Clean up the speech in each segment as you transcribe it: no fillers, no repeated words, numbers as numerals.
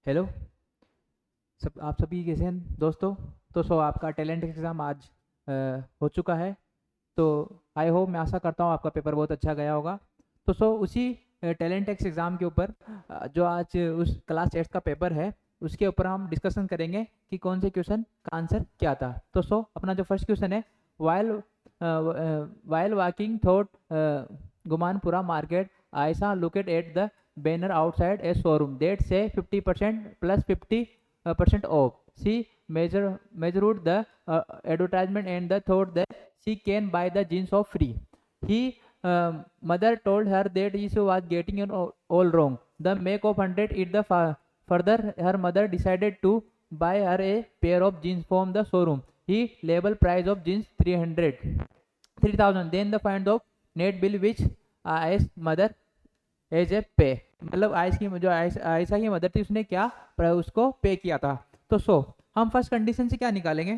Hello. आप सभी कैसे हैं दोस्तों। तो आपका टैलेंट एग्ज़ाम आज हो चुका है। तो आई होप, मैं आशा करता हूँ आपका पेपर बहुत अच्छा गया होगा। तो उसी टैलेंट एक्स एग्ज़ाम के ऊपर जो आज उस क्लास 8 का पेपर है उसके ऊपर हम डिस्कशन करेंगे कि कौन से क्वेश्चन का आंसर क्या था। तो अपना जो फर्स्ट क्वेश्चन है, while while walking through Gumanpura market, Ayesha looked at the banner outside a showroom that say 50% plus 50% off. She measured the advertisement and the thought that she can buy the jeans for free. He mother told her that she was getting it all wrong. The make of 100 it the further her mother decided to buy her a pair of jeans from the showroom. He label price of jeans 3,000. Then the find of net bill which as mother as a पे, मतलब आयशा की जो आयशा की mother थी उसने क्या उसको पे किया था। तो हम फर्स्ट कंडीशन से क्या निकालेंगे।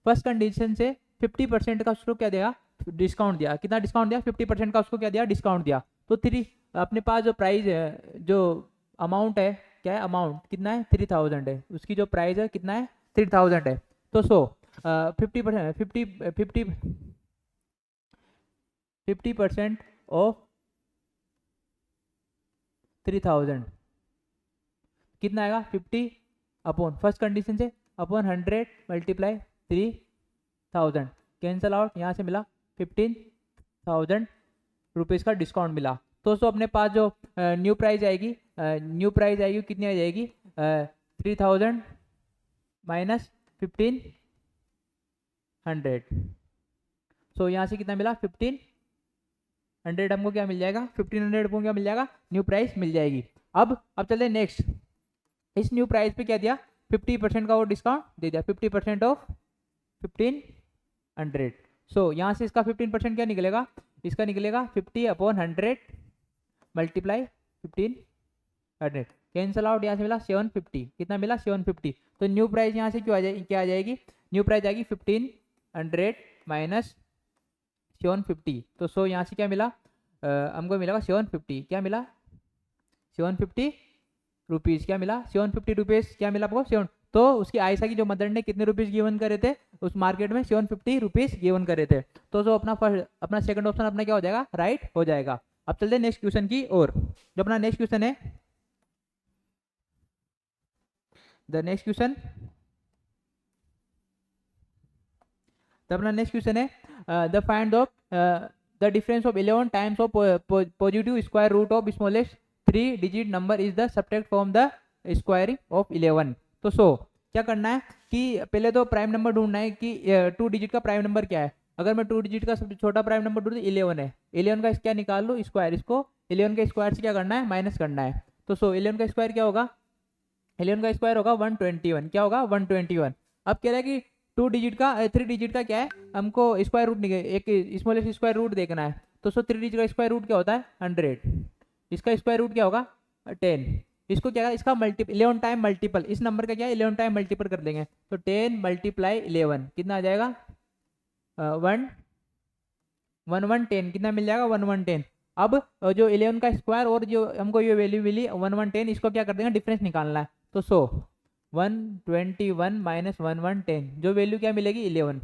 फर्स्ट कंडीशन से 50% का उसको क्या दिया, डिस्काउंट दिया। कितना डिस्काउंट दिया, 50% का उसको क्या दिया, डिस्काउंट दिया। तो अपने पास जो प्राइस है, जो अमाउंट है, क्या है अमाउंट कितना है, 3,000 है। उसकी जो प्राइस है कितना है, 3,000 है। तो 50% 50% ऑफ 3,000 कितना आएगा, 50 अपॉन फर्स्ट कंडीशन से अपॉन 100 मल्टीप्लाई 3,000, कैंसल आउट, यहाँ से मिला 15,000 रुपीज़ का डिस्काउंट मिला। तो अपने पास जो न्यू प्राइस आएगी, कितनी आ जाएगी, 3,000 माइनस 1,500। यहाँ से कितना मिला, 1,500 हमको क्या मिल जाएगा, 1,500 हमको क्या मिल जाएगा, न्यू प्राइस मिल जाएगी। अब चलते हैं नेक्स्ट। इस न्यू प्राइस पे क्या दिया, 50% का वो डिस्काउंट दे दिया, 50% ऑफ 1,500। यहाँ से इसका 15% क्या निकलेगा, इसका निकलेगा 50 अपॉन 100 मल्टीप्लाई 1,500, कैंसल आउट, यहाँ से मिला 750। कितना मिला, 750। तो न्यू प्राइस यहाँ से क्यों आ जाएगी, क्या आ जाएगी, न्यू प्राइस आएगी 1,500 माइनस 750। तो यहाँ से क्या मिला, हमको मिलेगा 750। क्या मिला, 750 रुपीज़। क्या मिला, 750 रुपीज़। क्या मिला आपको, 7। तो उसकी आयशा की जो मदर ने कितने रुपीज़ गिवन करे थे उस मार्केट में, 750 रुपीज़ गिवन करे थे। तो अपना सेकंड ऑप्शन अपना क्या हो जाएगा, राइट हो जाएगा। अब चलते हैं नेक्स्ट क्वेश्चन की ओर। जो अपना नेक्स्ट क्वेश्चन है, द नेक्स्ट क्वेश्चन अपना नेक्स्ट क्वेश्चन है, the find of the difference of 11 times of positive square root of smallest 3 digit number is the subtract from the squaring of 11। तो क्या करना है कि पहले तो प्राइम नंबर ढूंढना है कि 2 डिजिट का प्राइम नंबर क्या है। अगर मैं 2 डिजिट का सबसे छोटा प्राइम नंबर ढूंढूं 11 है, 11 का क्या निकाल लो, स्क्वायर। इसको 11 के स्क्वायर से क्या करना है, माइनस करना है। तो 11 का स्क्वायर क्या होगा, 11 का स्क्वायर होगा 121। क्या होगा, 121। अब कह रहा है कि 2 डिजिट का 3 डिजिट का क्या है, हमको स्क्वायर रूट एक स्मॉलेस्ट स्क्वायर रूट देखना है। तो 3 डिजिट का स्क्वायर रूट क्या होता है, 100। इसका स्क्वायर रूट क्या होगा, 10। इसको क्या, इसका मल्टीपल 11 टाइम मल्टीपल, इस नंबर का क्या है 11 टाइम मल्टीपल कर देंगे। तो 10 मल्टीप्लाई 11 कितना आ जाएगा, 1,110। कितना मिल जाएगा, 1,110। अब जो 11 का स्क्वायर और जो हमको ये वैल्यू मिली 1,110, इसको क्या कर देंगे, डिफरेंस निकालना है। तो 121 माइनस 1,110, जो वैल्यू क्या मिलेगी, 11।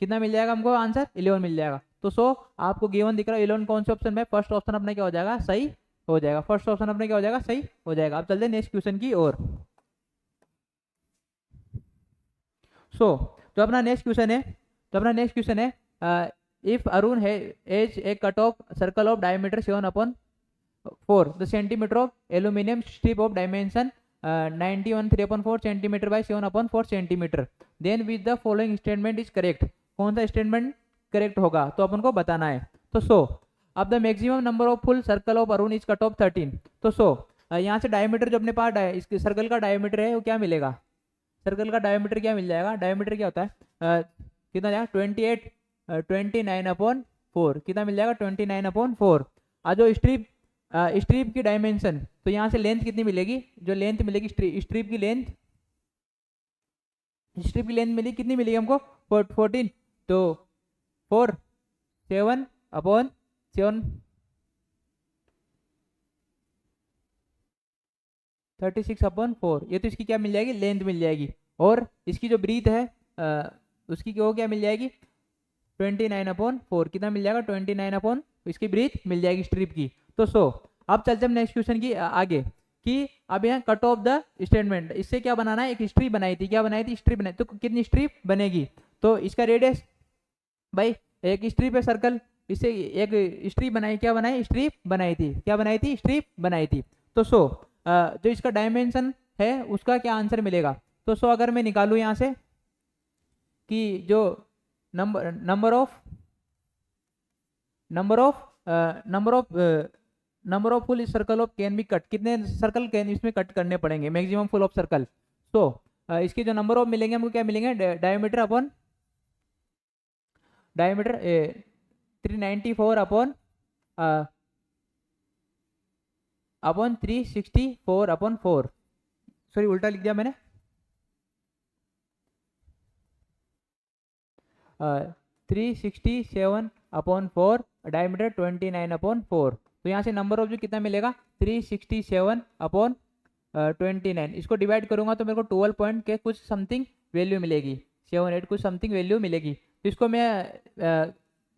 कितना मिल जाएगा हमको, आंसर 11 मिल जाएगा। तो आपको गिवन दिख रहा है 11 कौन से ऑप्शन में, फर्स्ट ऑप्शन अपना क्या हो जाएगा, सही हो जाएगा। फर्स्ट ऑप्शन अपना क्या हो जाएगा, सही हो जाएगा। अब चलते हैं नेक्स्ट क्वेश्चन की ओर। जो अपना नेक्स्ट क्वेश्चन है, इफ अरुण है as a cut of circle of diameter 7/4 the centimetre of aluminium strip of dimension 91 3/4 centimetre by 7/4 centimetre, then which the following statement is correct. कौन सा स्टेटमेंट करेक्ट होगा, तो अपन को बताना है। तो अब the maximum number of full circle of Arun is cut off 13। तो यहाँ से डायमीटर जो अपने पास इसके सर्कल का डायमीटर है वो क्या मिलेगा, सर्कल का डायमीटर क्या मिल जाएगा, डायमीटर क्या होता है, कितना जाएगा 28 29/4। कितना मिल जाएगा, 29/4। आज जो स्ट्रिप की डायमेंशन, तो यहाँ से लेंथ कितनी मिलेगी, जो लेंथ मिलेगी स्ट्रिप की लेंथ, मिली कितनी मिलेगी हमको, 14। तो 7/7 36/4, ये तो इसकी क्या मिल जाएगी, लेंथ मिल जाएगी। और इसकी जो ब्रीथ है उसकी वो क्या मिल जाएगी, 29/4, कितना मिल जाएगा, 29 इसकी ब्रीथ मिल जाएगी स्ट्रिप की। तो अब चलते हम नेक्स्ट क्वेश्चन की आगे कि अब यहाँ कट ऑफ द स्टेटमेंट, इससे क्या बनाना है, एक स्ट्रिप बनाई थी, क्या बनाई थी, स्ट्रिप बनाई, तो कितनी स्ट्रिप बनेगी, तो इसका रेडियस भाई, एक स्ट्रिप है सर्कल, इससे एक स्ट्रिप बनाई, क्या बनाई, स्ट्रिप बनाई थी, क्या बनाई थी, स्ट्रिप बनाई थी। तो जो इसका डायमेंशन है उसका क्या आंसर मिलेगा, तो अगर मैं निकालूं यहाँ से कि जो number of full circle of can be cut, कितने सर्कल कैन इसमें कट करने पड़ेंगे, मैक्सिमम फुल ऑफ सर्कल। इसके जो नंबर ऑफ मिलेंगे हमको क्या मिलेंगे, डायमीटर अपॉन 394 अपॉन 364/4, सॉरी उल्टा लिख दिया मैंने, 367/4, डायमीटर 29/4। तो यहाँ से नंबर ऑफ जो कितना मिलेगा, 367/29, इसको डिवाइड करूंगा तो मेरे को 12 पॉइंट के कुछ समथिंग वैल्यू मिलेगी, 7-8 कुछ समथिंग वैल्यू मिलेगी। तो इसको मैं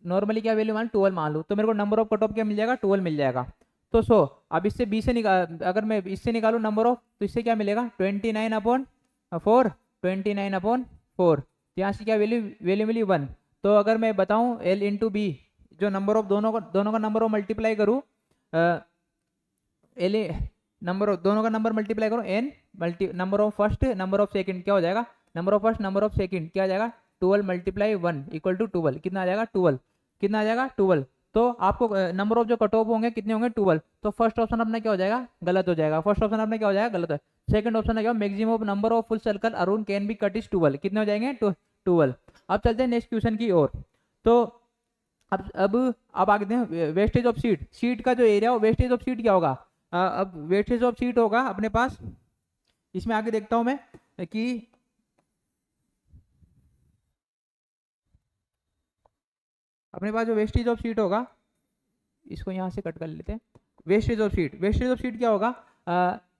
नॉर्मली क्या वैल्यू मान, 12 मान लूँ, तो मेरे को नंबर ऑफ कट ऑफ क्या मिल जाएगा, 12 मिल जाएगा। तो अब इससे बी से अगर मैं इससे निकालूँ नंबर ऑफ, तो इससे क्या मिलेगा, 29/4, 29/4, यहाँ से क्या वैल्यू मिली 1। तो अगर मैं बताऊं L इंटू बी, जो नंबर ऑफ दोनों का नंबर ऑफ मल्टीप्लाई करूँ, L नंबर ऑफ दोनों का नंबर मल्टीप्लाई करूँ, N number of first number of second, क्या हो जाएगा, number of first number of second क्या आ जाएगा, 12 × 1 इक्वल टू 12, कितना आ जाएगा, 12, कितना आ जाएगा, 12। तो आपको नंबर ऑफ जो कट ऑफ होंगे कितने होंगे, 12। तो फर्स्ट ऑप्शन अपना क्या हो जाएगा, गलत हो जाएगा, फर्स्ट ऑप्शन अपना क्या हो जाएगा, गलत है। सेकंड ऑप्शन है क्या, maximum of number of full circle around can be cut is 12, कितने हो जाएंगे, 12। अब चलते हैं नेक्स्ट क्वेश्चन की ओर। तो अब आगे दें वेस्टेज ऑफ शीट का जो एरिया हो, वेस्टेज ऑफ शीट क्या होगा, अब वेस्टेज ऑफ शीट होगा अपने पास, इसमें आगे देखता हूं मैं कि अपने पास जो वेस्टेज ऑफ शीट होगा, इसको यहां से कट कर लेते हैं, वेस्टेज ऑफ शीट क्या होगा,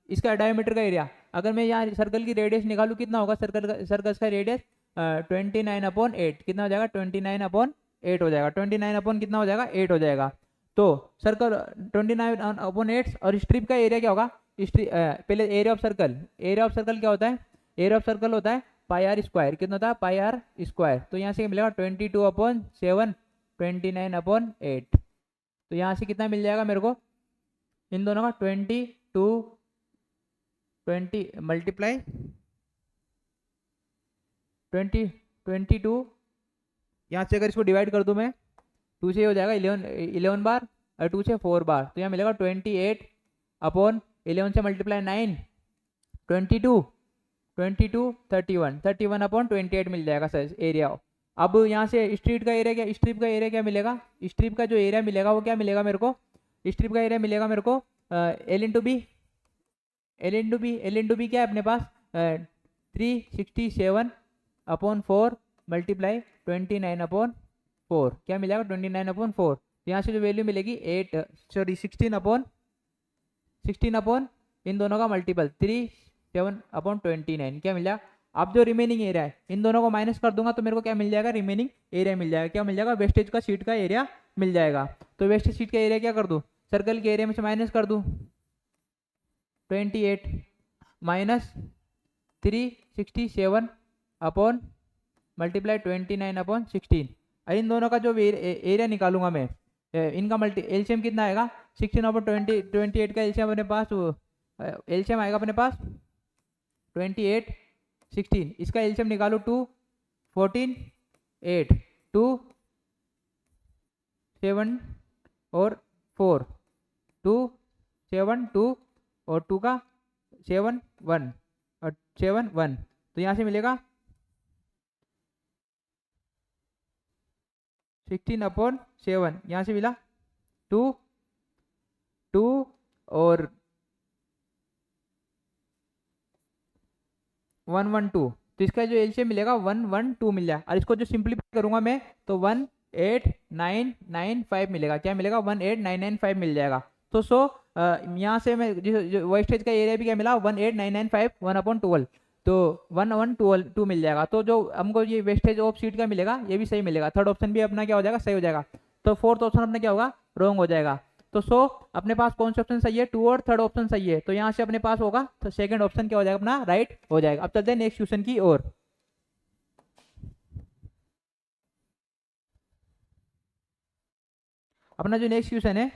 इसका डायमीटर का एरिया, अगर मैं यहाँ सर्कल की रेडियस निकालूं कितना होगा, सर्कल का रेडियस 29/8, कितना हो जाएगा, 29/8 हो जाएगा, 29 कितना हो जाएगा, 8 हो जाएगा। तो सर्कल 29/8, और स्ट्रिप का एरिया क्या होगा, पहले एरिया ऑफ सर्कल क्या होता है, एरिया ऑफ सर्कल होता है πr², कितना होता है, πr²। तो यहाँ से मिलेगा 22/7, 29/8। तो यहाँ से कितना मिल जाएगा मेरे को, इन दोनों का 20 मल्टीप्लाई 22, यहाँ से अगर इसको डिवाइड कर दूं मैं, 2 से हो जाएगा 11 बार, और 2 से 4 बार, तो यहाँ मिलेगा 28/11 से मल्टीप्लाई 9, 22, 31/28 मिल जाएगा सर एरिया। अब यहाँ से स्ट्रिप का एरिया क्या मिलेगा, स्ट्रिप का जो एरिया मिलेगा वो क्या मिलेगा मेरे को, स्ट्रिप का एरिया मिलेगा मेरे को L इंटू बी क्या है अपने पास, 367/4 मल्टीप्लाई 29/4, क्या मिलेगा, 29/4। यहाँ से जो वैल्यू मिलेगी 16 इन दोनों का मल्टीपल 37/29, क्या मिल जाएगा। अब जो रिमेनिंग एरिया है, इन दोनों को माइनस कर दूंगा तो मेरे को क्या मिल जाएगा, रिमेनिंग एरिया मिल जाएगा, क्या मिल जाएगा, वेस्टेज का शीट का एरिया मिल जाएगा। तो वेस्टेज शीट का एरिया क्या कर दूं, सर्कल के एरिया में से माइनस कर दूं, 28 माइनस 367 अपॉन मल्टीप्लाई 29/16, इन दोनों का जो एरिया निकालूंगा मैं, इनका एलसीएम कितना आएगा, 16/28 का एलसीएम अपने पास, एलसीएम आएगा अपने पास 28, 16, इसका एलसीएम निकालो 2, 14, 8, 2, 7 और 4, 2, 7, 2 और 2 का 7, 1 और 7, 1, तो यहाँ से मिलेगा 16/7, यहाँ से मिला 2, 2 और 1, 1, 2, तो इसका जो एलसीएम मिलेगा 1, 1, 2 मिल जाएगा। और इसको जो सिंप्लीफाई करूंगा मैं तो 1, 8, 9, 9, 5 मिलेगा, क्या मिलेगा, 1, 8, 9, 9, 5 मिल जाएगा। तो सो यहाँ से मैं वेस्टेज का एरिया भी क्या मिला 18995 1/12, तो 1/2 मिल जाएगा। तो जो हमको ये वेस्टेज ऑफ सीट का मिलेगा ये भी सही मिलेगा। थर्ड ऑप्शन भी अपना क्या हो जाएगा, सही हो जाएगा। तो फोर्थ ऑप्शन अपना क्या होगा, रॉन्ग हो जाएगा। तो सो अपने पास कौन सा ऑप्शन सही है, 2 और थर्ड ऑप्शन सही है। तो यहाँ से अपने पास होगा तो सेकंड ऑप्शन क्या हो जाएगा अपना, राइट हो जाएगा। अब चलते हैं नेक्स्ट क्वेश्चन की ओर। अपना जो नेक्स्ट क्वेश्चन है,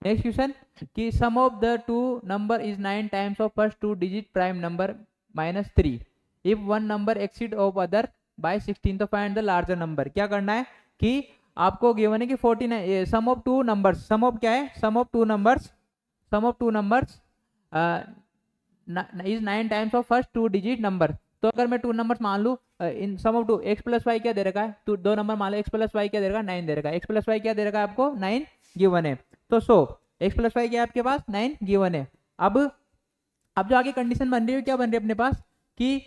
नेक्स्ट क्वेश्चन कि sum of the two number is 9 times of first 2 digit prime number -3 if one number exceed of other by 16, तो फाइंड द लार्जर नंबर। क्या करना है कि आपको गिवन है कि 49 sum of two numbers, sum of क्या है, sum of two numbers is 9 times of first 2 digit number. तो अगर मैं 2 नंबर्स मान लूँ in sum of 2 x plus y क्या दे रखा है, तो 2 नंबर मान लो x प्लस वाई क्या दे रखा है, 9 दे रखा है। x प्लस वाई क्या दे रखा है आपको, 9 गिवन है। तो सो x प्लस वाई क्या है आपके पास, 9 गिवन है। अब जो आगे कंडीशन बन रही है क्या बन रही है अपने पास कि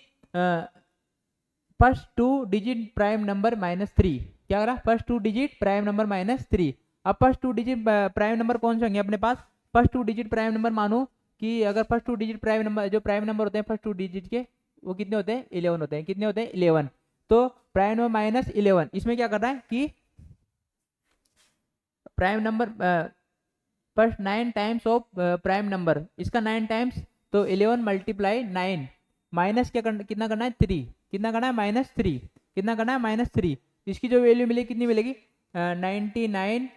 फर्स्ट 2 डिजिट प्राइम नंबर -3, क्या करा, फर्स्ट 2 डिजिट प्राइम नंबर -3। अब फर्स्ट 2 डिजिट प्राइम नंबर कौन से होंगे अपने पास, फर्स्ट 2 डिजिट प्राइम नंबर मानो कि अगर फर्स्ट 2 डिजिट प्राइम नंबर, जो प्राइम नंबर होते हैं फर्स्ट 2 डिजिट के, वो कितने होते हैं, 11 होते हैं। कितने होते हैं, 11। तो प्राइम नंबर -11, इसमें क्या करना है कि prime number first 9 times of prime number, इसका 9 टाइम्स, तो 11 मल्टीप्लाई 9 माइनस कितना करना है, 3, कितना करना है, -3, कितना करना है, -3। इसकी जो वैल्यू मिलेगी कितनी मिलेगी, 99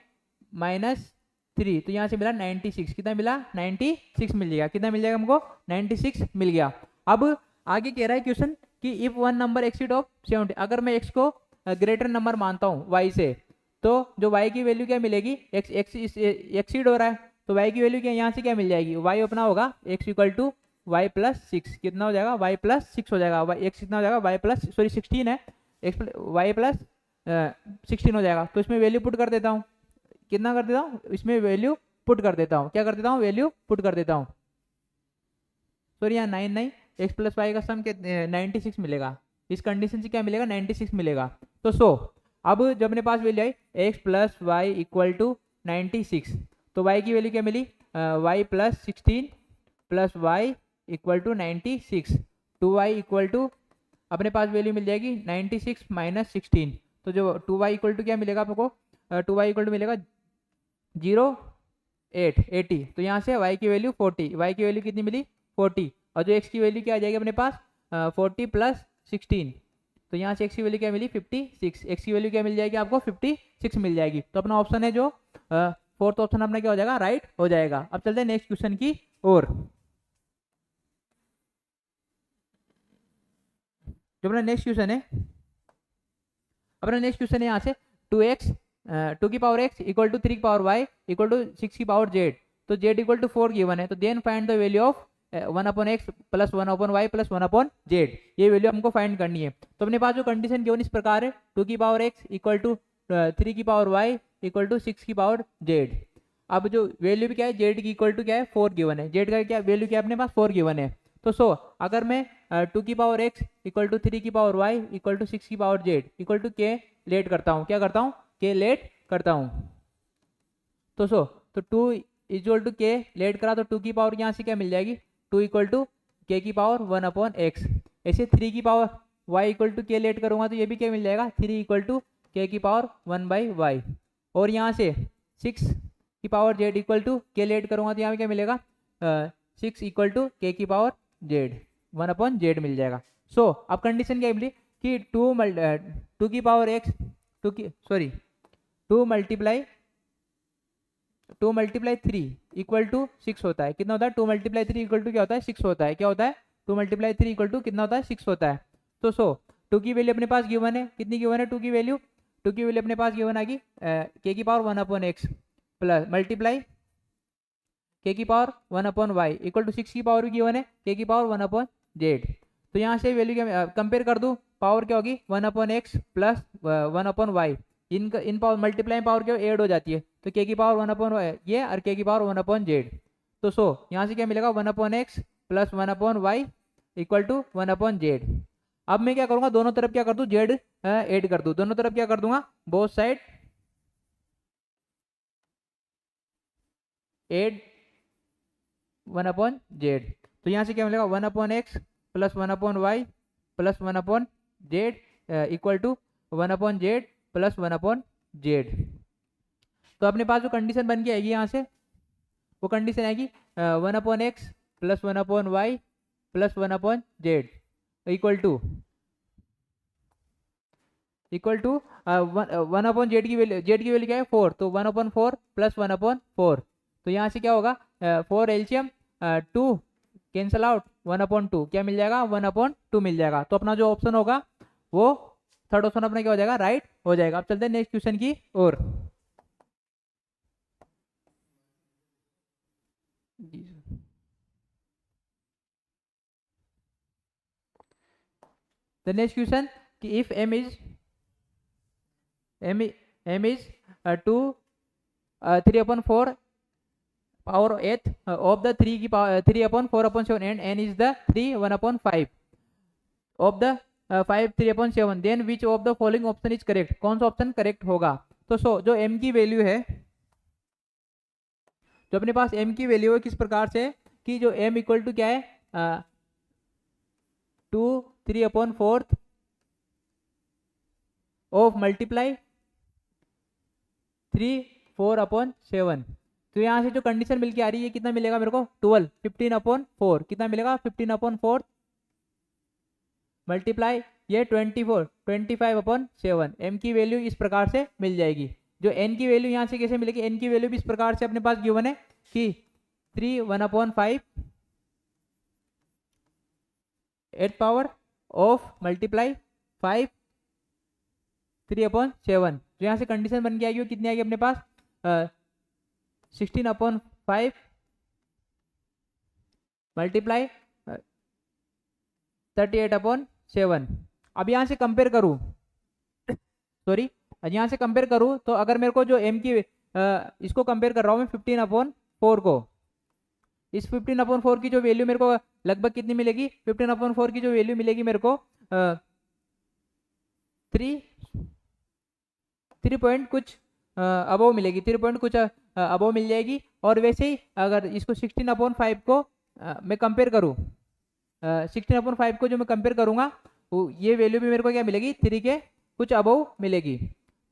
-3, तो यहाँ से मिला 96, कितना मिला, 96 मिल जाएगा। कितना मिल जाएगा हमको, 96 मिल गया। अब आगे कह रहा है क्वेश्चन कि if one number exceed of 70, अगर मैं x को ग्रेटर नंबर मानता हूँ y से, तो जो y की वैल्यू क्या मिलेगी, x एक्सीड हो रहा है, तो y की वैल्यू क्या यहाँ से क्या मिल जाएगी, y अपना होगा x equal to y plus 6, कितना हो जाएगा, y प्लस 6 हो जाएगा। x कितना हो जाएगा, y प्लस, सॉरी 16 है, y प्लस 16 हो जाएगा। तो इसमें वैल्यू पुट कर देता हूँ, कितना कर देता हूँ, इसमें वैल्यू पुट कर देता हूँ, क्या कर देता हूँ, वैल्यू पुट कर देता हूँ। सॉरी यहाँ 9 नहीं, x प्लस वाई का सम के 96 मिलेगा। इस कंडीशन से क्या मिलेगा, 96 मिलेगा। तो सो अब जब अपने पास वैल्यू आई x plus y equal to 96, तो y की वैल्यू क्या मिली, y plus 16 plus y equal to 96, 2y equal to अपने पास वैल्यू मिल जाएगी 96 माइनस 16। तो जो 2y इक्वल टू क्या मिलेगा आपको, 2y इक्वल टू मिलेगा 80। तो यहाँ से y की वैल्यू 40, y की वैल्यू कितनी मिली, 40, और जो x की वैल्यू क्या आ जाएगी अपने पास, 40 प्लस 16, तो यहाँ से x की वैल्यू क्या मिली, 56, x की वैल्यू क्या मिल जाएगी आपको, 56 मिल जाएगी। तो अपना ऑप्शन है जो फोर्थ ऑप्शन अपना क्या हो जाएगा, राइट हो जाएगा। अब चलते हैं नेक्स्ट क्वेश्चन की ओर। जो अपना नेक्स्ट क्वेश्चन है, अपना नेक्स्ट क्वेश्चन है यहाँ से 2x 2 की पावर x इक्वल टू 3 की पावर y इक्वल टू 6 की पावर z, तो z इक्वल टू 4 गिवन है। तो then find the value of 1/x plus 1/y plus 1/z, ये वैल्यू हमको फाइंड करनी है। तो अपने पास जो कंडीशन गिवन इस प्रकार है, 2 की पावर x इक्वल टू 3 की पावर y इक्वल टू 6 की पावर z। अब जो वैल्यू भी क्या है, z की इक्वल टू क्या है, 4 गिवन है, z का क्या वैल्यू क्या है अपने पास, 4 गिवन है। तो सो अगर मैं 2 की पावर x इक्वल टू 3 की पावर y इक्वल टू 6 की पावर z इक्वल टू के लेट करता हूँ, क्या करता हूँ, के लेट करता हूँ। तो 2 इक्वल टू के लेट करा, तो 2 की पावर यहाँ से क्या मिल जाएगी, 2 इक्वल टू के की पावर 1/x। ऐसे 3 की पावर y इक्वल टू के लेट करूँगा तो ये भी क्या मिल जाएगा, 3 इक्वल टू के की पावर 1/y। और यहाँ से 6 की पावर z इक्वल टू के लेट करूँगा तो यहाँ पे क्या मिलेगा, 6 इक्वल टू के की पावर z 1/z मिल जाएगा। सो अब कंडीशन क्या मिली कि 2 की power x 2 multiply 3 equal to 6 होता है। कितना होता है, 2 मल्टीप्लाई 3 इक्वल टू क्या होता है, 6 होता है। क्या होता है, 2 मल्टीप्लाई 3 इक्वल टू कितना होता है, 6 होता है। तो 2 की वैल्यू अपने पास गिवन है, कितनी गिवन है, 2 की वैल्यू अपने पास गिवन आ गई के की पावर 1/x प्लस मल्टीप्लाई के की पावर 1/y इक्वल टू 6 की पावर भी गिवन है के की पावर 1/z। तो यहाँ से वैल्यू क्या कंपेयर कर दूँ, पावर क्या होगी 1/x प्लस 1/y, इनका इन पावर मल्टीप्लाई पावर क्या ऐड हो जाती है, तो के की पावर 1 ये और के की पावर 1/z। तो सो यहाँ से क्या मिलेगा 1/x plus 1/y equal to 1/z। अब मैं क्या करूँगा, दोनों तरफ क्या कर दूँ, z ऐड कर दूँ, दोनों तरफ क्या कर दूंगा, बोथ साइड ऐड 1/z। तो यहाँ से क्या मिलेगा 1/x plus 1/y plus 1/z equal to 1/z plus 1/z। तो अपने पास जो कंडीशन बन के आएगी यहाँ से, वो कंडीशन आएगी 1/x plus 1/y plus 1/z equal to 1/z की वैल्यू, z की वैल्यू क्या है 4, तो 1/4 प्लस 1/4। तो यहाँ से क्या होगा 4 एलसीएम 2 कैंसल आउट 1/2 क्या मिल जाएगा 1/2 मिल जाएगा। तो अपना जो ऑप्शन होगा वो थर्ड ऑप्शन अपना क्या हो जाएगा, राइट हो जाएगा। अब चलते हैं नेक्स्ट क्वेश्चन की ओर। The next question कि if m is 2 3/4 power 8 of the 3 की power 3/4/7 and n is the 3 1/5 of the 5 3/7, then which of the following option is correct, कौन सा ऑप्शन करेक्ट होगा। तो जो m की वैल्यू है, जो अपने पास m की वैल्यू है किस प्रकार से कि जो m इक्वल टू क्या है 2 3/4 ऑफ मल्टीप्लाई 3 4/7। तो यहाँ से जो कंडीशन मिलके आ रही है कितना मिलेगा मेरे को 12 15/4 कितना मिलेगा 15/4 मल्टीप्लाई ये 24 25/7। m की वैल्यू इस प्रकार से मिल जाएगी। जो n की वैल्यू यहाँ से कैसे मिलेगी, n की वैल्यू भी इस प्रकार से अपने पास गिवन है कि 3 1/5 8 पावर ऑफ मल्टीप्लाई 5 3/7। तो यहाँ से कंडीशन बन के आएगी, कितनी आएगी अपने पास 16/5 मल्टीप्लाई 38/7। अब यहाँ से कंपेयर करूँ सॉरी यहाँ से कंपेयर करूँ तो अगर मेरे को जो m की इसको कंपेयर कर रहा हूँ मैं 15/4 को, इस 15/4 की जो वैल्यू मेरे को लगभग कितनी मिलेगी, 15/4 की जो वैल्यू मिलेगी मेरे को 3 पॉइंट कुछ अबव मिलेगी, 3 पॉइंट कुछ अबव मिल जाएगी। और वैसे ही अगर इसको 16/5 को मैं कंपेयर करूँ 16/5 को जो मैं कंपेयर करूँगा ये वैल्यू भी मेरे को क्या मिलेगी 3 के कुछ अबव मिलेगी,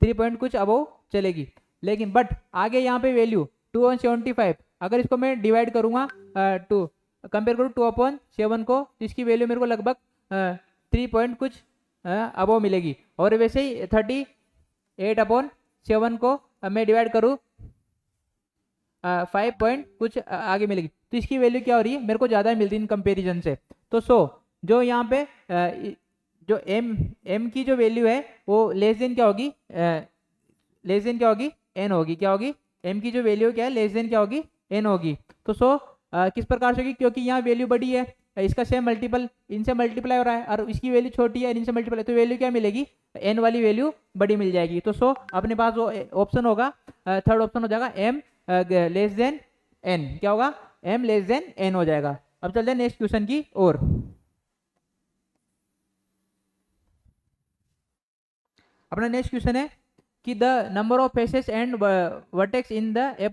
3 पॉइंट कुछ अबव चलेगी। लेकिन बट आगे यहाँ पे वैल्यू 2/75 अगर इसको मैं डिवाइड करूँगा 2 कंपेयर करूँ 2/7 को, इसकी वैल्यू मेरे को लगभग 3 पॉइंट कुछ अबव मिलेगी। और वैसे ही 38/7 को मैं डिवाइड करूँ 5 पॉइंट कुछ आगे मिलेगी, तो इसकी वैल्यू क्या हो रही है मेरे को ज़्यादा मिलती है इन कंपेरिजन से। तो जो यहाँ पे जो m की जो वैल्यू है वो लेस देन क्या होगी n होगी, क्या होगी m की जो वैल्यू क्या है लेस देन क्या होगी n होगी। तो किस प्रकार से होगी, क्योंकि यहाँ वैल्यू बड़ी है, इसका सेम मल्टीपल इनसे मल्टीप्लाई हो रहा है और इसकी वैल्यू छोटी है इनसे मल्टीप्लाई, तो वैल्यू क्या मिलेगी n वाली वैल्यू बड़ी मिल जाएगी। तो अपने पास जो ऑप्शन होगा थर्ड ऑप्शन हो जाएगा m लेस देन n, क्या होगा m लेस देन n हो जाएगा। अब चलते हैं नेक्स्ट क्वेश्चन की ओर। अपना नेक्स्ट क्वेश्चन है कि the number of faces and vertex in the a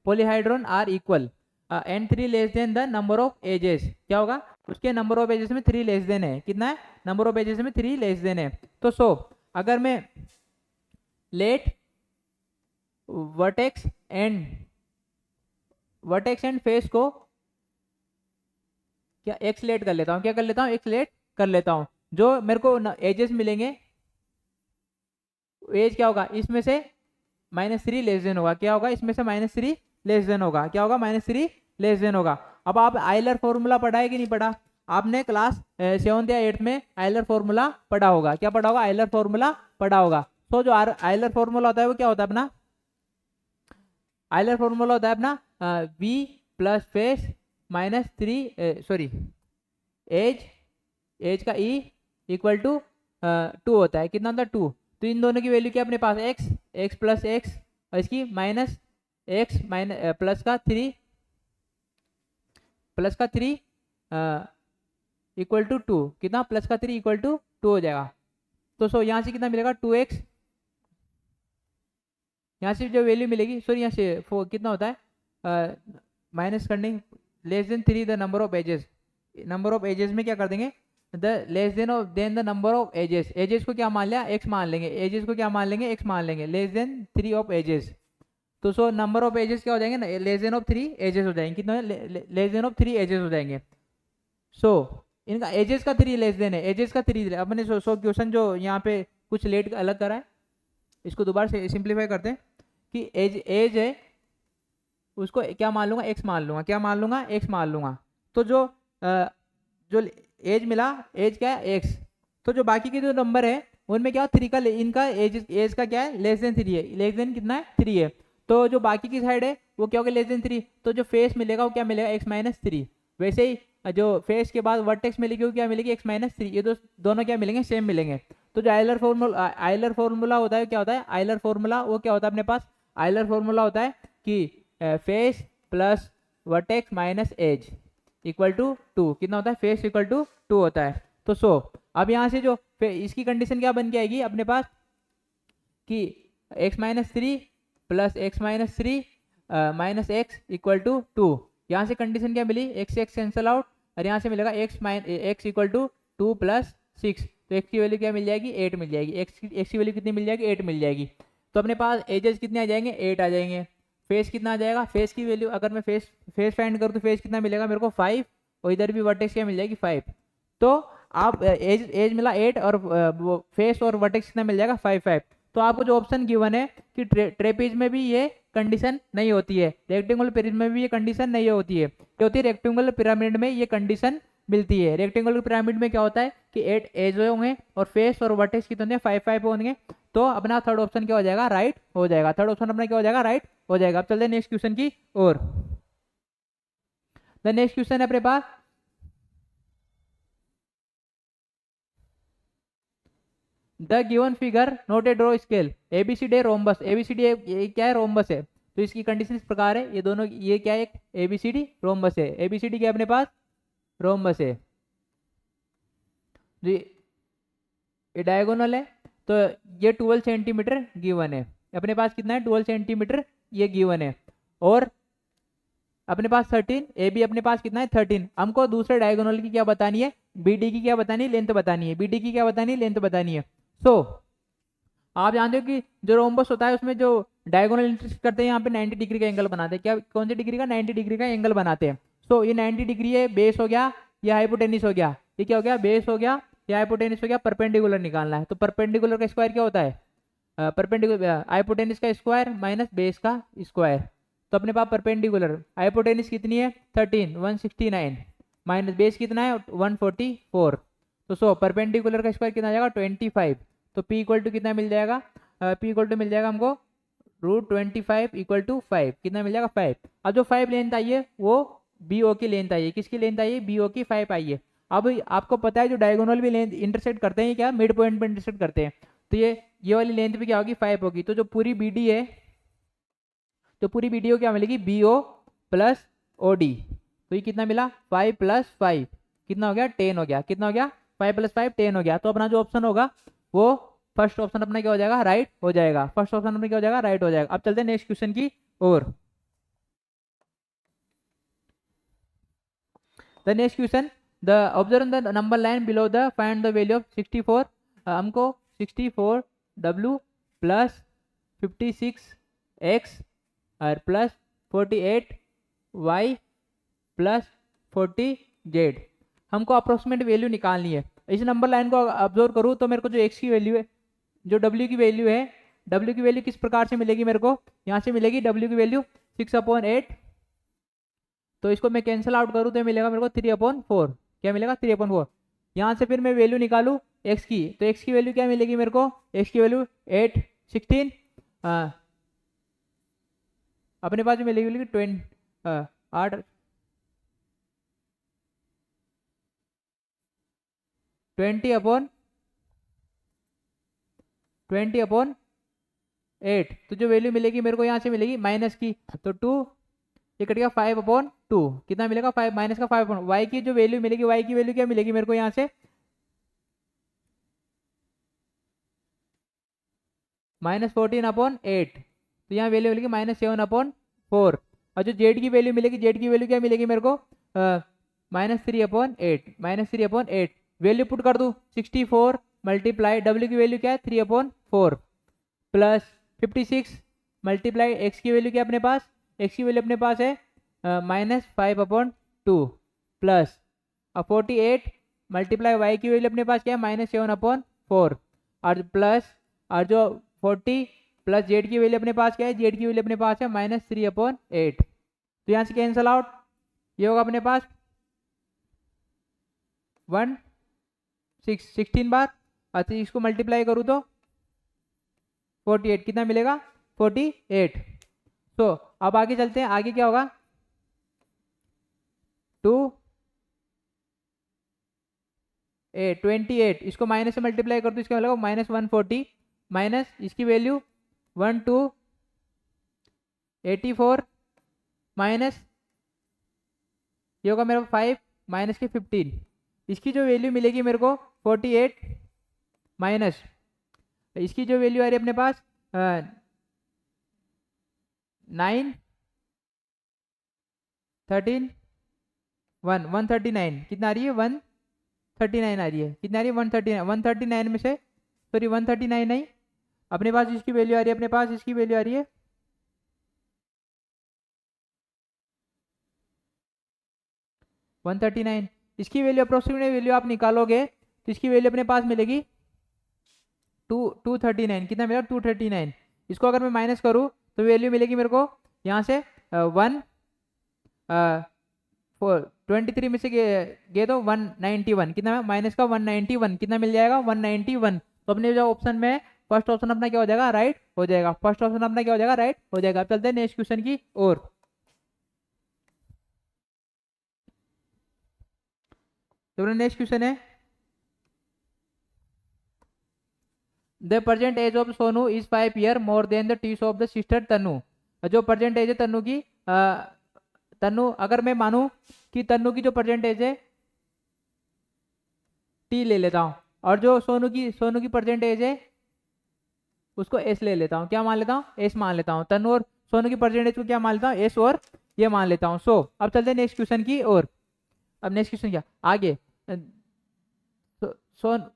polyhedron are equal and 3 less than the number of edges, क्या होगा उसके नंबर ऑफ एजेस में 3 लेस देन है, कितना है नंबर ऑफ एजेस में 3 लेस देन है। तो अगर मैं लेट वर्टेक्स एंड फेस को क्या एक्सलेट कर लेता हूँ, क्या कर लेता हूँ एक्सलेट कर लेता हूँ, जो मेरे को एजेस मिलेंगे एज क्या होगा इसमें से -3 लेस देन होगा, क्या होगा इसमें से -3 लेस देन होगा, क्या होगा -3 लेस देन होगा। अब आप आइलर फॉर्मूला पढ़ा है कि नहीं पढ़ा, आपने क्लास 7th या 8th में आइलर फॉर्मूला पढ़ा होगा, क्या पढ़ा होगा आइलर फॉर्मूला पढ़ा होगा। तो जो आइलर फॉर्मूला होता है वो क्या होता है अपना, आइलर फॉर्मूला होता है अपना v plus face -3 sorry edge का e इक्वल टू 2 होता है, कितना होता है 2। तो इन दोनों की वैल्यू क्या अपने पास एक्स, एक्स प्लस एक्स और इसकी माइनस एक्स माइनस प्लस का थ्री इक्वल टू टू, कितना प्लस का 3 इक्वल टू 2 हो जाएगा। तो सो यहाँ से कितना मिलेगा 2x, यहाँ से जो वैल्यू मिलेगी सॉरी यहाँ से कितना होता है माइनस करने less than 3 the number of edges, number of edges में क्या कर देंगे the less than of than the number of edges, edges को क्या मान लिया x मान लेंगे, एजेस को क्या मान लेंगे x मान लेंगे, लेस देन 3 ऑफ एजेस। तो सो नंबर ऑफ एजेस क्या हो जाएंगे ना, लेस देन ऑफ 3 एजेस हो जाएंगे, कितना लेस देन ऑफ 3 एजेस हो जाएंगे। सो इनका एजेस का 3 लेस देन है, एजेस का 3 अपने सो क्वेश्चन जो यहाँ पे कुछ लेट अलग करा है इसको दोबारा से सिंप्लीफाई करते हैं कि एज है उसको क्या मान लूंगा x मान लूंगा, क्या मान लूंगा x मान लूंगा। तो जो एज मिला एज क्या है x, तो जो बाकी के जो नंबर है उनमें क्या 3 का इनका एज का क्या है लेस देन 3 है, लेस देन कितना है 3 है। तो जो बाकी की साइड है वो क्या होगा लेस देन 3, तो जो फेस मिलेगा वो क्या मिलेगा x माइनस 3। वैसे ही जो फेस के बाद वर्टेक्स मिलेगी वो क्या मिलेगी x माइनस 3, ये दोनों क्या मिलेंगे सेम मिलेंगे। तो जो आइलर फॉर्मूला होता है क्या होता है, आइलर फॉर्मूला वो क्या होता है अपने पास, आइलर फॉर्मूला होता है कि face plus vertex minus edge equal to 2, कितना होता है फेस इक्वल टू 2 होता है। तो सो अब यहाँ से जो इसकी कंडीशन क्या बन के आएगी अपने पास कि x minus 3 plus x minus 3 minus x equal to 2, यहाँ से कंडीशन क्या मिली x से x कैंसल आउट और यहाँ से मिलेगा x इक्वल टू 2 प्लस 6, तो x की वैल्यू क्या मिल जाएगी 8 मिल जाएगी, x की वैल्यू कितनी मिल जाएगी 8 मिल जाएगी। तो अपने पास एजेस कितने आ जाएंगे 8 आ जाएंगे, फेस कितना आ जाएगा, फेस की वैल्यू अगर मैं फेस फाइंड करूँ तो फेस कितना मिलेगा मेरे को 5 और इधर भी वर्टेक्स क्या मिल जाएगी 5। तो आप एज मिला 8 और फेस और वर्टेक्स कितना मिल जाएगा 5 5। तो आपको जो ऑप्शन गिवन है कि ट्रेपेज में भी ये कंडीशन नहीं होती है, रेक्टेंगुलर पिरामिड में भी ये कंडीशन नहीं होती है, क्या होती है रेक्टेंगुलर पिरामिड में ये कंडीशन मिलती है। रेक्टेंगुलर पिरामिड में क्या होता है कि 8 एज होंगे और फेस और वर्टेक्स कितने 5 5 होंगे। तो अपना थर्ड ऑप्शन क्या हो जाएगा राइट हो जाएगा, थर्ड ऑप्शन अपना क्या हो जाएगा राइट हो जाएगा। अब चलते हैं नेक्स्ट क्वेश्चन की ओर। द नेक्स्ट क्वेश्चन है अपने पास the given figure note a draw scale ABCD rhombus, ABCD क्या है रोम्बस है। तो इसकी कंडीशन इस प्रकार है, ये दोनों ये क्या है एक एबीसीडी रोम्बस है, एबीसीडी क्या अपने पास रोम्बस है, ये डायगोनल है। तो ये 12 सेंटीमीटर गिवन है, अपने पास कितना है 12 सेंटीमीटर ये गिवन है और अपने पास 13, ए बी अपने पास कितना है 13। हमको दूसरे डायगोनल की क्या बतानी है बीडी की क्या बतानी है लेंथ बतानी है, बीडी की क्या बतानी है लेंथ बतानी है। सो आप जानते हो कि जो रोम्बस होता है उसमें जो डायगोनल इंटरसेक्ट करते हैं यहाँ पे 90 डिग्री का एंगल बनाते हैं, क्या कौन सी डिग्री का 90 डिग्री का एंगल बनाते हैं। सो ये 90 डिग्री है, बेस हो गया या हाइपोटेनिस हो गया, ये क्या हो गया बेस हो गया या हाइपोटेनिस हो गया, परपेंडिकुलर निकालना है। तो परपेंडिकुलर का स्क्वायर क्या होता है परपेंडिकुलर हाइपोटेनिस का स्क्वायर माइनस बेस का स्क्वायर। तो अपने पास परपेंडिकुलर हाइपोटेनिस कितनी है 13 169 माइनस बेस कितना है 144। तो सो परपेंडिकुलर का स्क्वायर कितना आ जाएगा 25। तो p इक्वल टू कितना मिल जाएगा p इक्वल टू मिल जाएगा हमको √25 इक्वल टू 5, कितना मिल जाएगा 5। अब जो 5 लेंथ आई है वो BO की लेंथ आई है, किसकी लेंथ आई है BO की 5 आई है। अब आपको पता है जो डायगोनल भी लेंथ इंटरसेक्ट करते हैं क्या मिड पॉइंट पे इंटरसेक्ट करते हैं, तो ये वाली लेंथ भी क्या होगी 5 होगी। तो जो पूरी BD है तो पूरी BD को क्या मिलेगी BO प्लस OD, तो ये कितना मिला 5 प्लस 5 कितना हो गया 10 हो गया, कितना हो गया 5 प्लस 5 10 हो गया। तो अपना जो ऑप्शन होगा वो फर्स्ट ऑप्शन अपना क्या हो जाएगा राइट हो जाएगा, फर्स्ट ऑप्शन अपना क्या हो जाएगा राइट हो जाएगा। अब चलते हैं नेक्स्ट क्वेश्चन की ओर। The next question the observe the number line below the find the value of 64, हमको 64W प्लस 56X और प्लस 48Y प्लस 40Z हमको अप्रोक्सीमेट वैल्यू निकालनी है। इस नंबर लाइन को ऑब्जर्व करूँ तो मेरे को जो x की वैल्यू है जो w की वैल्यू है, w की वैल्यू किस प्रकार से मिलेगी मेरे को यहाँ से मिलेगी w की वैल्यू 6/8। तो इसको मैं कैंसिल आउट करूँ तो मिलेगा मेरे को 3/4, क्या मिलेगा 3/4। यहाँ से फिर मैं वैल्यू निकालूँ x की, तो x की वैल्यू क्या मिलेगी मेरे को x की वैल्यू 8 16 अपने पास मिलेगी 8 20/, 20/8, तो जो वैल्यू मिलेगी मेरे को यहाँ से मिलेगी माइनस की, तो 2 ये कट गया 5/2, कितना मिलेगा 5 माइनस का 5, वाई की जो वैल्यू मिलेगी, वाई की वैल्यू क्या मिलेगी मेरे को यहाँ से -14/8, तो यहाँ वैल्यू मिलेगी -7/4, और जो जेड की वैल्यू मिलेगी, जेड की वैल्यू क्या मिलेगी मेरे को -3/8 वैल्यू पुट कर दूँ 64 मल्टीप्लाई डब्ल्यू की वैल्यू क्या है 3/4 प्लस 56 मल्टीप्लाई एक्स की वैल्यू क्या अपने पास, एक्स की वैल्यू अपने पास है -5/2 प्लस 48 मल्टीप्लाई वाई की वैल्यू अपने पास क्या है -7/4 और प्लस और जो 40 प्लस जेड की वैल्यू अपने पास क्या है, जेड की वैल्यू अपने पास है -3/8, तो यहाँ से कैंसल आउट, ये होगा अपने पास 16 बार, अच्छा इसको मल्टीप्लाई करूँ तो 48 कितना मिलेगा 48। तो अब आगे चलते हैं, आगे क्या होगा 28 इसको माइनस से मल्टीप्लाई कर दो, इसका मतलब -140 माइनस इसकी वैल्यू 1284 माइनस ये होगा मेरा 5 माइनस के 15, इसकी जो वैल्यू मिलेगी मेरे को 48 माइनस इसकी जो वैल्यू आ रही है अपने पास 9 13 139 कितना आ रही है 139 आ रही है, कितना आ रही है 139 में से सॉरी 139 नहीं, अपने पास इसकी वैल्यू आ रही है, अपने पास इसकी वैल्यू आ रही है 139, इसकी वैल्यू अप्रोक्सीमेट वैल्यू आप निकालोगे तो इसकी वैल्यू अपने पास मिलेगी 239, कितना मिलेगा 239, इसको अगर मैं माइनस करूँ तो वैल्यू मिलेगी मेरे को यहाँ से 23 में से गए तो 191, कितना माइनस का 191 कितना मिल जाएगा 191, तो अपने जो ऑप्शन में फर्स्ट ऑप्शन अपना क्या हो जाएगा राइट हो जाएगा, फर्स्ट ऑप्शन अपना क्या हो जाएगा राइट हो जाएगा। अब चलते हैं नेक्स्ट क्वेश्चन की ओर। तो नेक्स्ट क्वेश्चन है the present age of Sonu is 5 year more than the twice of the sister Tanu, जो प्रेजेंट एज है तनु की तनु अगर मैं मानूं कि तनु की जो प्रेजेंट एज है टी ले लेता हूं, और जो सोनू की प्रेजेंट एज है उसको एस ले लेता हूं, क्या मान लेता हूं एस मान लेता हूं, तनु और सोनू की प्रेजेंट एज को क्या मान लेता हूं एस और ये मान लेता हूं। सो अब चलते हैं नेक्स्ट क्वेश्चन की ओर। अब नेक्स्ट क्वेश्चन क्या आगे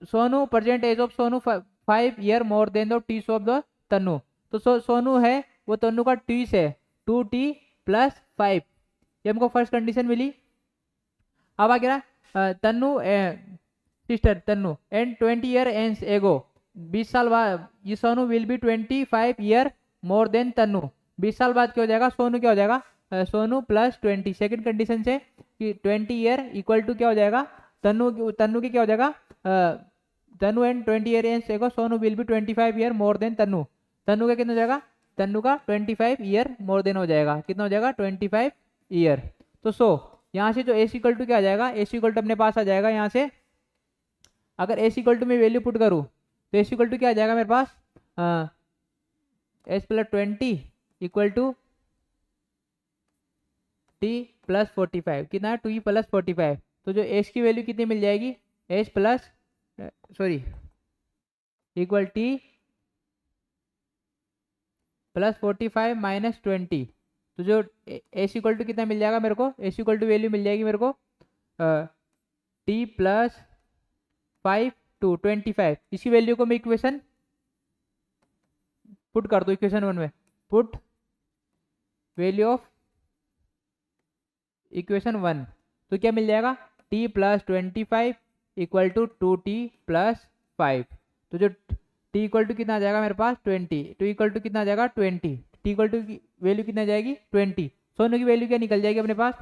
Sonu present age of Sonu 5 year more than the twice of the Tanu, तो सोनू है वो तनु का टीस है 2t + 5, ये हमको फर्स्ट कंडीशन मिली। अब आ गया Tanu sister Tanu and 20 years ago, 20 साल बाद ये Sonu will be 25 year more than Tanu, 20 साल बाद क्या हो जाएगा सोनू क्या हो जाएगा सोनू +20, सेकंड कंडीशन से कि 20 ईयर इक्वल टू क्या हो जाएगा तनु की क्या हो जाएगा तनु and 20 years ago Sonu will be 25 year more than Tanu, Tanu का कितना हो जाएगा तनु का 25 ईयर मोर देन हो जाएगा, कितना हो जाएगा 25 ईयर। तो यहाँ से जो एस इक्वल टू क्या आ जाएगा एस इक्वल टू अपने पास आ जाएगा, यहाँ से अगर एस इक्वल टू में वैल्यू पुट करूँ तो एस इक्वल टू क्या आ जाएगा मेरे पास एस +20 इक्वल टू टी +45, कितना है 2e + 45, तो जो एस की वैल्यू कितनी मिल जाएगी S plus sorry equal T +45 - 20, तो जो एस इक्वल टू कितना मिल जाएगा मेरे को एस इक्वल टू वैल्यू मिल जाएगी मेरे को टी +5 to 25, इसकी वैल्यू को मैं इक्वेशन पुट कर दो, इक्वेशन 1 में पुट वैल्यू ऑफ इक्वेशन 1, तो क्या मिल जाएगा t +25 इक्वल टू 2t + 5, तो जो t इक्वल टू कितना आ जाएगा मेरे पास 20, टू इक्वल टू कितना आ जाएगा 20, t इक्वल टू की वैल्यू कितना आ जाएगी 20, सोनू की वैल्यू क्या निकल जाएगी अपने पास,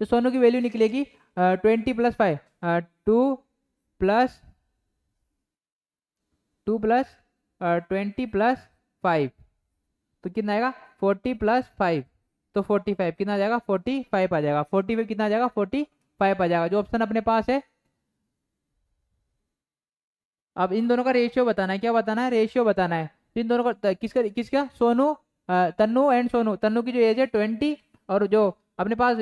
तो सोनू की वैल्यू निकलेगी 20 + 5 2 + 20 + 5, तो कितना आएगा 40 + 5, तो 45 कितना आ जाएगा 45 आ जाएगा, 45 कितना आ जाएगा 45 आ जाएगा, जो ऑप्शन अपने पास है अब इन दोनों का रेशियो बताना है, क्या बताना है, रेशियो बताना है। तो इन दोनों का किसका किसका, सोनू तन्नू एंड सोनू, तन्नू की जो एज है 20 और जो अपने पास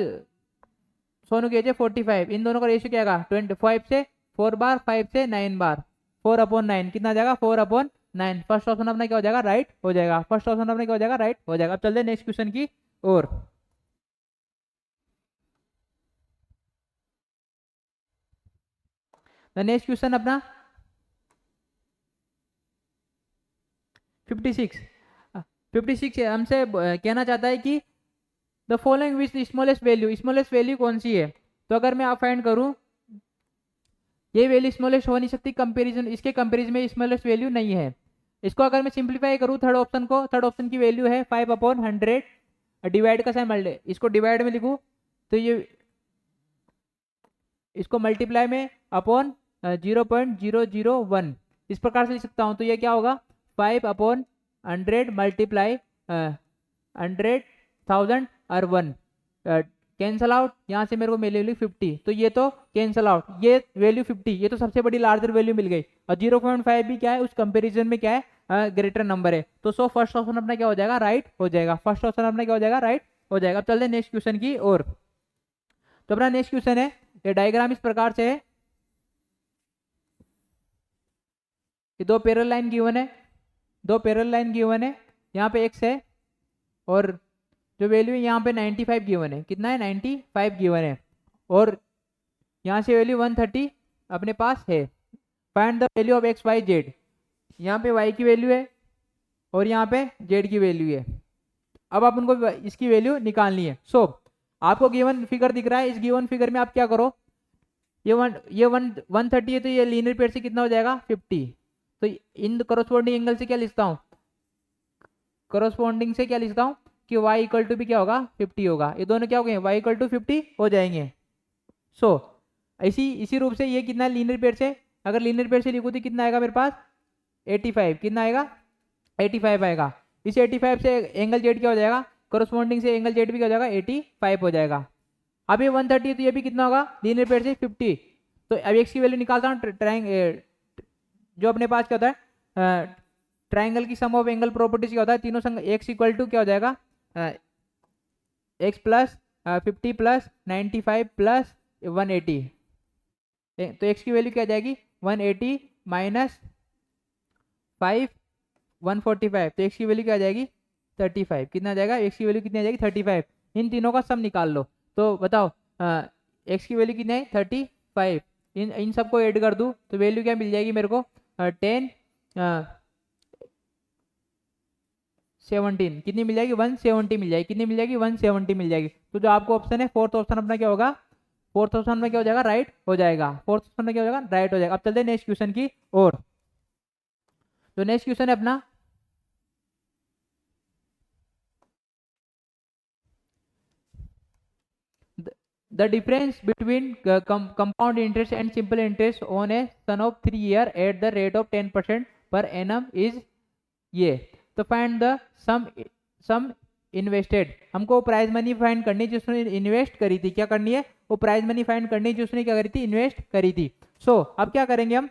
सोनू की एज है 45, इन दोनों का रेशियो क्या आएगा 25 से 4 बार, 5 से 9 बार, 4/9 कितना आ जाएगा 4/9। फर्स्ट ऑप्शन अपना क्या हो जाएगा, राइट हो जाएगा। फर्स्ट ऑप्शन अपना क्या हो जाएगा, राइट हो जाएगा। अब चलते हैं नेक्स्ट क्वेश्चन की ओर। नेक्स्ट क्वेश्चन अपना 56। 56 हमसे कहना चाहता है कि the following which smallest value कौन सी है। तो अगर मैं आप फाइंड करूं, ये वैल्यू स्मॉलेस्ट हो नहीं सकती, कंपैरिजन इसके कंपैरिजन में स्मॉलेस्ट वैल्यू नहीं है। इसको अगर मैं सिंप्लीफाई करूं थर्ड ऑप्शन को, थर्ड ऑप्शन की वैल्यू है 5/100, डिवाइड का साइन मल्टी, इसको डिवाइड में लिखूं तो ये इसको मल्टीप्लाई में अपॉन 0.001 इस प्रकार से लिख सकता हूं। तो ये क्या होगा 5/100 मल्टीप्लाई 100,000 और 1 कैंसल आउट, यहाँ से मेरे को मिली वैल्यू 50, तो ये तो कैंसल आउट, ये वैल्यू 50, ये तो सबसे बड़ी लार्जर वैल्यू मिल गई। और 0.5 भी क्या है उस कंपैरिजन में, क्या है ग्रेटर नंबर है। तो सो फर्स्ट ऑप्शन अपना क्या हो जाएगा, राइट हो जाएगा। फर्स्ट ऑप्शन अपना क्या हो जाएगा, राइट हो जाएगा। अब चलते हैं नेक्स्ट क्वेश्चन की ओर। तो अपना नेक्स्ट क्वेश्चन है, ये डायग्राम इस प्रकार से है कि दो पैरेलल लाइन गिवन है, दो पैरेलल लाइन गिवन है, यहाँ पे x है और जो वैल्यू है यहाँ पे 95 गिवन है, कितना है 95 गिवन है, और यहाँ से वैल्यू 130 अपने पास है। Find the value of x y z, यहाँ पे y की वैल्यू है और यहाँ पे z की वैल्यू है। अब आप उनको इसकी वैल्यू निकालनी है। सो आपको गिवन फिगर दिख रहा है, इस गिवन फिगर में आप क्या करो, ये 130 है तो ये लीनियर पेयर से कितना हो जाएगा 50। तो इन कॉरस्पॉन्डिंग एंगल से क्या लिखता हूँ, कॉरस्पॉन्डिंग से क्या लिखता हूँ कि y इक्वल टू भी क्या होगा 50 होगा। ये दोनों क्या हो गए, y इक्वल टू 50 हो जाएंगे। सो इसी रूप से ये कितना लीनियर पेयर से, अगर लीनियर पेयर से लिखूँ तो कितना आएगा मेरे पास 85, कितना आएगा 85 आएगा। इस 85 से एंगल जेड क्या हो जाएगा, कॉरस्पॉन्डिंग से एंगल जेड भी क्या हो जाएगा 85 हो जाएगा। अब ये 130 तो ये भी कितना होगा लीनियर पेयर से 50। तो अब एक्स की वैल्यू निकालता हूँ, जो अपने पास क्या होता है ट्राइंगल की सम ऑफ एंगल प्रॉपर्टीज क्या होता है, तीनों संग एक्स इक्वल टू क्या हो जाएगा एक्स प्लस 50 प्लस 95 प्लस 180। तो एक्स की वैल्यू क्या आ जाएगी 180 माइनस 5 145, तो एक्स की वैल्यू क्या आ जाएगी 35, कितना आ जाएगा एक्स की वैल्यू कितनी आ जाएगी 35। इन तीनों का सम निकाल लो, तो बताओ एक्स की वैल्यू कितनी है 35, इन सबको ऐड कर दूँ तो वैल्यू क्या मिल जाएगी मेरे को 17 कितनी मिल जाएगी 170 मिल जाएगी, कितनी मिल जाएगी 170 मिल जाएगी। तो जो आपको ऑप्शन है फोर्थ ऑप्शन अपना क्या होगा, फोर्थ ऑप्शन में क्या हो जाएगा राइट हो जाएगा, फोर्थ ऑप्शन में क्या हो जाएगा राइट हो जाएगा। अब चलते हैं नेक्स्ट क्वेश्चन की ओर। तो नेक्स्ट क्वेश्चन है अपना the difference between compound interest and simple interest on a sum of 3 year at the rate of 10% per annum is ये। तो फाइंड द सम इन्वेस्टेड, हमको प्राइज मनी फाइंड करनी है जिसने इन्वेस्ट करी थी, क्या करनी है वो प्राइज मनी फाइंड करनी है जिसने क्या करी थी इन्वेस्ट करी थी। सो अब क्या करेंगे हम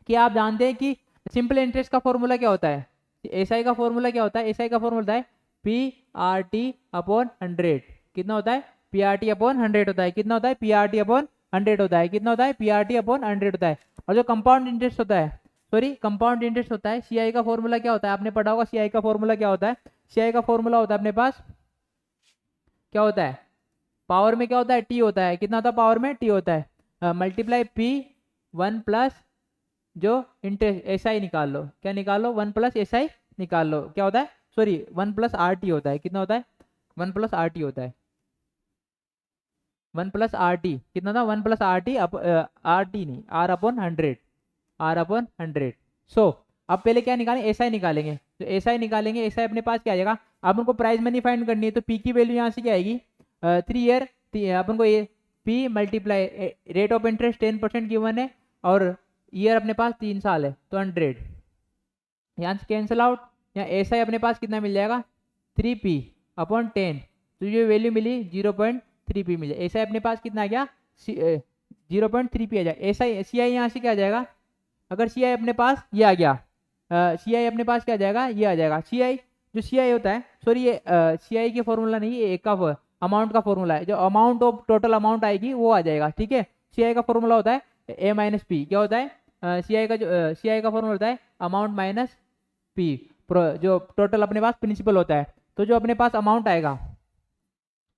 कि आप जानते हैं कि सिंपल इंटरेस्ट का फॉर्मूला क्या होता है, एसआई का फॉर्मूला क्या होता है, एसआई का फॉर्मूला होता है PRT/100, कितना होता है PRT/100 होता है, कितना होता है PRT/100 होता है, कितना होता है PRT/100 होता है। और जो कंपाउंड इंटरेस्ट होता है, सॉरी कंपाउंड इंटरेस्ट होता है, सीआई का फॉर्मूला क्या होता है आपने पढ़ा होगा, सीआई का फॉर्मूला क्या होता है, सीआई का फॉर्मूला होता है अपने पास क्या होता है, पावर में क्या होता है टी होता है, कितना होता है पावर में टी होता है, मल्टीप्लाई P1 प्लस जो इंटरेस्ट एसआई निकाल लो, क्या निकाल लो 1 प्लस एसआई निकाल लो, क्या होता है सॉरी 1 प्लस RT होता है, कितना होता है 1 प्लस RT होता है, 1 प्लस RT कितना था 1 प्लस RT RT नहीं R/100, R/100। सो अब पहले क्या निकालें एसआई निकालेंगे, तो एसआई निकालेंगे, एसआई अपने पास क्या आ जाएगा, अब उनको प्राइस मनी फाइंड करनी है तो पी की वैल्यू यहाँ से क्या आएगी 3 ईयर, अपन को ये P multiply rate of interest 10% given है और ईयर अपने पास 3 साल है तो 100, यहाँ से कैंसिल आउट, यहाँ एसआई अपने पास कितना मिल जाएगा 3P/10, तो ये वैल्यू मिली 0.3P मिल जाए, एसआई अपने पास कितना आ गया 0.3P आ जाएगा, एसआई सीआई यहाँ से क्या आ जाएगा अगर सी आई अपने पास ये आ गया, सी आई अपने पास क्या आ जाएगा, ये आ जाएगा सी आई। जो सी आई होता है, सॉरी ये सी आई की फॉर्मूला नहीं, ये एक का अमाउंट का फॉर्मूला है, जो अमाउंट ऑफ टोटल अमाउंट आएगी वो आ जाएगा, ठीक है। सी आई का फॉर्मूला होता है ए माइनस पी, क्या होता है सी आई का, जो सी आई का फॉर्मूला होता है अमाउंट माइनस पी, जो टोटल अपने पास प्रिंसिपल होता है। तो जो अपने पास अमाउंट आएगा,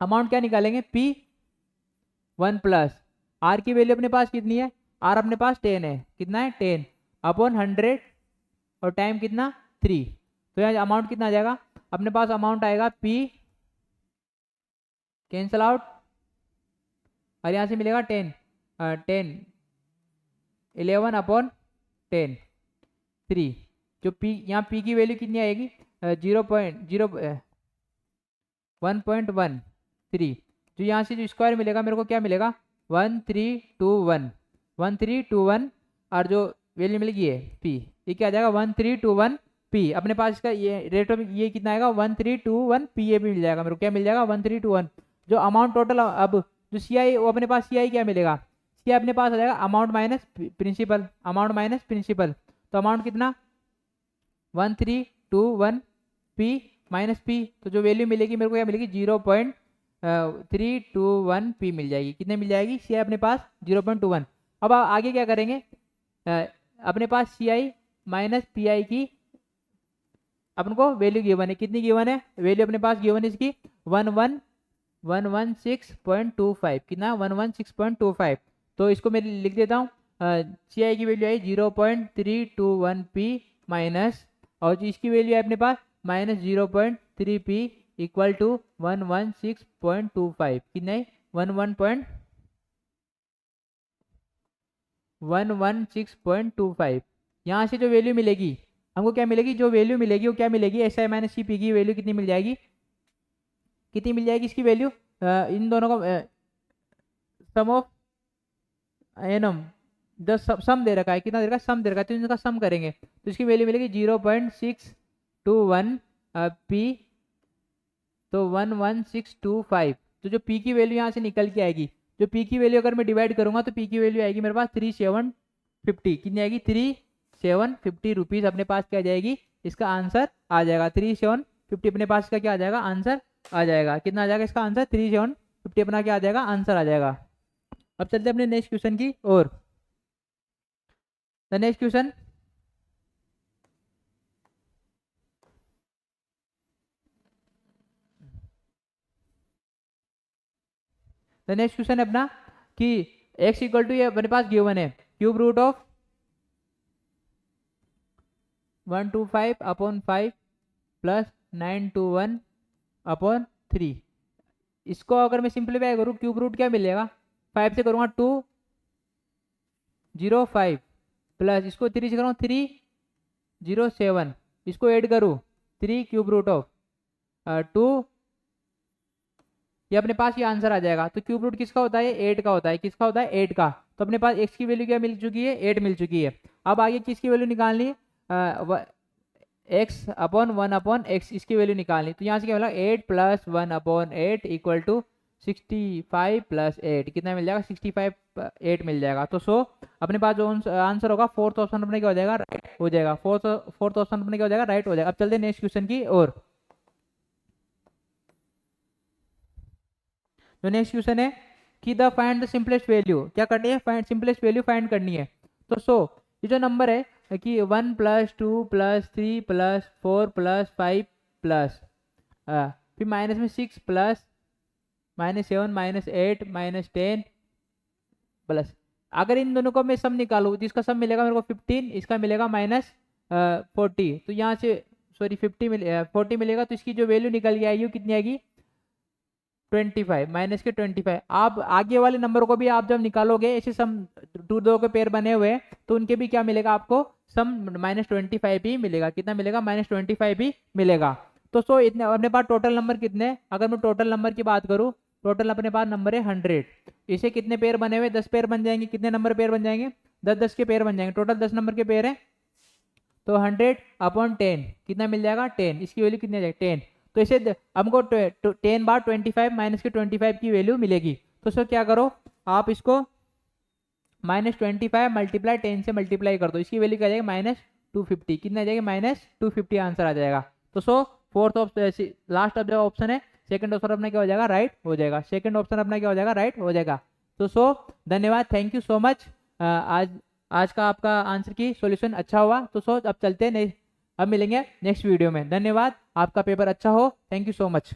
अमाउंट क्या निकालेंगे, पी वन प्लस आर की वैल्यू अपने पास कितनी है, आर अपने पास 10 है, कितना है 10 अपॉन 100 और टाइम कितना 3। तो यहाँ अमाउंट कितना आ जाएगा, अपने पास अमाउंट आएगा पी कैंसल आउट और यहाँ से मिलेगा 10 11 अपॉन 10 3। जो पी यहाँ पी की वैल्यू कितनी आएगी 1.13। जो यहाँ से जो स्क्वायर मिलेगा मेरे को क्या मिलेगा 1321 और जो वैल्यू मिलेगी ये पी, ये क्या आ जाएगा 1321 पी। अपने पास इसका ये रेट ऑफ ये कितना आएगा 1321 पी, ये भी मिल जाएगा मेरे को, क्या मिल जाएगा 1321। जो अमाउंट टोटल, अब जो सी आई वो अपने पास सी आई क्या मिलेगा, सी आई अपने पास आ जाएगा amount minus principal, amount minus principal. तो अमाउंट कितना 1321 पी माइनस पी, तो जो वैल्यू मिलेगी मेरे को क्या मिलेगी 0.321 पी मिल जाएगी। कितने मिल जाएगी, सी आई अपने पास 0.21। अब आगे क्या करेंगे, अपने पास सी आई माइनस पी आई की अपन को वैल्यू गिवन है, कितनी गिवन है, वैल्यू अपने पास गिवन है इसकी 116.25, कितना 116.25। तो इसको मैं लिख देता हूँ, सी आई की वैल्यू आई 0.321 पी माइनस, और इसकी वैल्यू है अपने पास माइनस 0.3 पी इक्वल टू 116.25, कितने 116.25। यहाँ से जो वैल्यू मिलेगी हमको क्या मिलेगी, जो वैल्यू मिलेगी वो क्या मिलेगी, S I minus C P की वैल्यू कितनी मिल जाएगी, कितनी मिल जाएगी इसकी वैल्यू, इन दोनों का सम ऑफ एनम, जो सम दे रखा है, कितना दे रखा है, सम दे रखा है, तो इनका सम करेंगे तो इसकी वैल्यू मिलेगी 0.621 पी, तो 11625। तो जो पी की वैल्यू यहाँ से निकल के आएगी, जो पी की वैल्यू अगर मैं डिवाइड करूंगा तो पी की वैल्यू आएगी मेरे पास 3750, कितनी आएगी 3750 रुपीज़ अपने पास क्या आ जाएगी, इसका आंसर आ जाएगा 3750 अपने पास का क्या आ जाएगा, आंसर आ जाएगा। कितना आ जाएगा इसका आंसर 3750 अपना क्या आ जाएगा, आंसर आ जाएगा। अब चलते अपने नेक्स्ट क्वेश्चन की ओर। The next question, the next question है अपना कि x इक्वल टू, ये अपने पास गिवन है cube root of 125 upon 5 plus 921 upon 3। इसको अगर मैं सिंप्लीफाई करूँ, क्यूब रूट क्या मिलेगा, 5 से करूँगा 205 प्लस इसको 3 से करूँगा 307, इसको ऐड करूँ 3 क्यूब रूट ऑफ 2, ये अपने पास ये आंसर आ जाएगा। तो क्यूब रूट किसका होता है, 8 का होता है, किसका होता है 8 का। तो अपने पास x की वैल्यू क्या मिल चुकी है, 8 मिल चुकी है। अब आगे किसकी वैल्यू निकालनी है, x अपॉन 1 अपॉन x, इसकी वैल्यू निकालनी। तो यहाँ से क्या मिला 8 plus 1 upon 8 equal to 65 plus 8, कितना मिल जाएगा 65 8 मिल जाएगा। तो सो अपने पास जो आंसर होगा फोर्थ ऑप्शन अपने क्या हो जाएगा, राइट हो जाएगा, फोर्थ ऑप्शन अपने क्या हो जाएगा, राइट हो जाएगा। अब चलते हैं नेक्स्ट क्वेश्चन की ओर। तो नेक्स्ट क्वेश्चन है कि the find the simplest value, क्या करनी है, फाइंड सिंपलेस्ट वैल्यू फाइंड करनी है। तो सो ये जो नंबर है कि 1 plus 2 plus 3 plus 4 plus 5 plus फिर माइनस में 6 प्लस -7 -8 -10 प्लस, अगर इन दोनों को मैं सम निकालूँ तो इसका सम मिलेगा मेरे को 15, इसका मिलेगा -40। तो यहाँ से सॉरी 40 मिलेगा, तो इसकी जो वैल्यू निकल के आएगी वो कितनी आएगी 25 माइनस के 25। आप आगे वाले नंबर को भी आप जब निकालोगे, ऐसे सम दो के पेयर बने हुए तो उनके भी क्या मिलेगा आपको, सम -25 भी मिलेगा, कितना मिलेगा -25 भी मिलेगा। तो सो इतने अपने पास टोटल नंबर कितने, अगर मैं टोटल नंबर की बात करूँ, टोटल अपने पास नंबर है 100, इसे कितने पेयर बने हुए 10 पेयर बन जाएंगे, कितने नंबर पेयर बन जाएंगे 10 के पेयर बन जाएंगे, टोटल 10 नंबर के पेयर है। तो 100 अपॉन 10 कितना मिल जाएगा 10, इसकी वैल्यू कितनी आ जाएगी 10। तो इसे हमको 10 बार 25 माइनस के 25 की वैल्यू मिलेगी। तो सर क्या करो, आप इसको -25 मल्टीप्लाई 10 से मल्टीप्लाई कर दो, इसकी वैल्यू क्या आ जाएगी -250, कितना आ जाएगा -250 आंसर आ जाएगा। तो सो फोर्थ ऑप्शन लास्ट ऑफ जो ऑप्शन है सेकंड ऑप्शन अपना क्या हो जाएगा, राइट हो जाएगा। सेकंड ऑप्शन अपना क्या हो जाएगा, राइट हो जाएगा। तो सो धन्यवाद, थैंक यू सो मच। आज का आपका आंसर की सॉल्यूशन अच्छा हुआ। तो सो अब चलते हैं, अब मिलेंगे नेक्स्ट वीडियो में। धन्यवाद, आपका पेपर अच्छा हो, थैंक यू सो मच।